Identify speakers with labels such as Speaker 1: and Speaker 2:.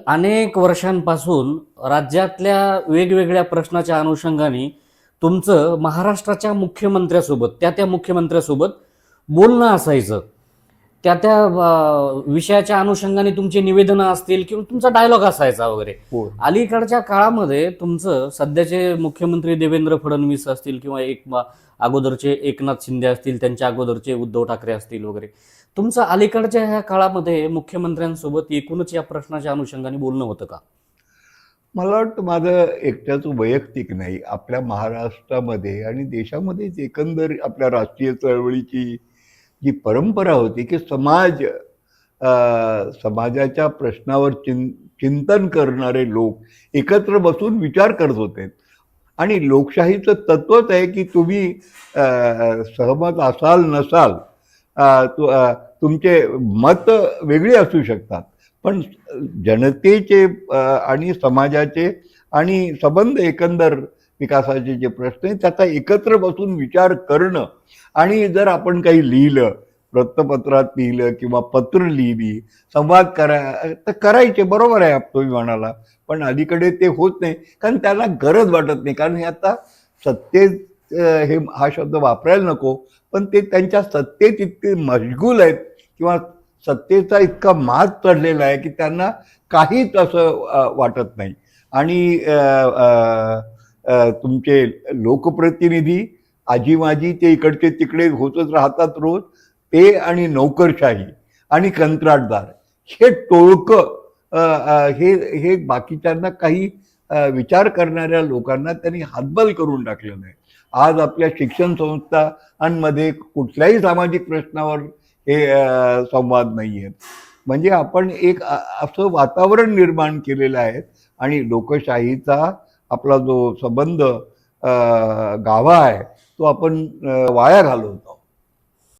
Speaker 1: अनेक वर्षांपासून राज्यातल्या वेगवेगळ्या प्रश्नाच्या अनुषंगाने तुमचं महाराष्ट्राच्या मुख्यमंत्र्यासोबत त्या मुख्यमंत्र्यासोबत बोलणं असायचं. विषयाच्या अनुषंगाने तुमची निवेदनं असतील किंवा तुमचा डायलॉग असायचा वगैरे.
Speaker 2: हो.
Speaker 1: अलीकडच्या काळामध्ये तुमचं सध्याचे मुख्यमंत्री देवेंद्र फडणवीस असतील किंवा अगोदरचे एकनाथ शिंदे असतील, त्यांच्या अगोदरचे उद्धव ठाकरे असतील वगैरे, तुमचं अलीकडच्या ह्या काळामध्ये मुख्यमंत्र्यांसोबत एकूणच या प्रश्नाच्या अनुषंगाने बोलणं होतं का?
Speaker 2: मला वाटतं माझं एकट्याचं वैयक्तिक नाही, आपल्या महाराष्ट्रामध्ये आणि देशामध्येच एकंदर आपल्या राष्ट्रीय चळवळीची जी परंपरा होती की समाजाच्या प्रश्नावर चिंतन करणारे लोक एकत्र बसून विचार करत होते. आणि लोकशाहीचं तत्वच आहे की तुम्ही सहमत असाल नसाल, तुमचे मत वेगळी असू शकतात, पण जनतेचे आणि समाजाचे आणि संबंध एकंदर विकासाचे जे प्रश्न आहेत त्याचा एकत्र बसून विचार करणं. आणि जर आपण काही लिहिलं, वृत्तपत्रात लिहिलं किंवा पत्र लिहिली, संवाद तर करायचे, बरोबर आहे तुम्ही म्हणाला, पण अलीकडे ते होत नाही कारण त्याला गरज वाटत नाही. कारण हे आता सत्तेत, हे हा शब्द वापरायला नको, पण ते त्यांच्या सत्तेत इतके मशगूल आहेत किंवा सत्तेचा इतका माज चढलेला आहे की त्यांना काहीच असं वाटत नाही. आणि तुमचे लोकप्रतिनिधी आजी माजी ते इकडचे तिकडे होतच राहतात रोज, ते आणि नोकरशाही आणि कंत्राटदार हे टोळकं, हे बाकीच्यांना काही विचार करणाऱ्या लोकांना त्यांनी हातबल करून टाकलेलं आहे. आज आपल्या शिक्षण संस्थांमध्ये कुठल्याही सामाजिक प्रश्नावर हे संवाद नाही आहेत. म्हणजे आपण एक असं वातावरण निर्माण केलेलं आहे आणि लोकशाहीचा आपला जो संबंध गाभा आहे तो आपण वाया घालवतो.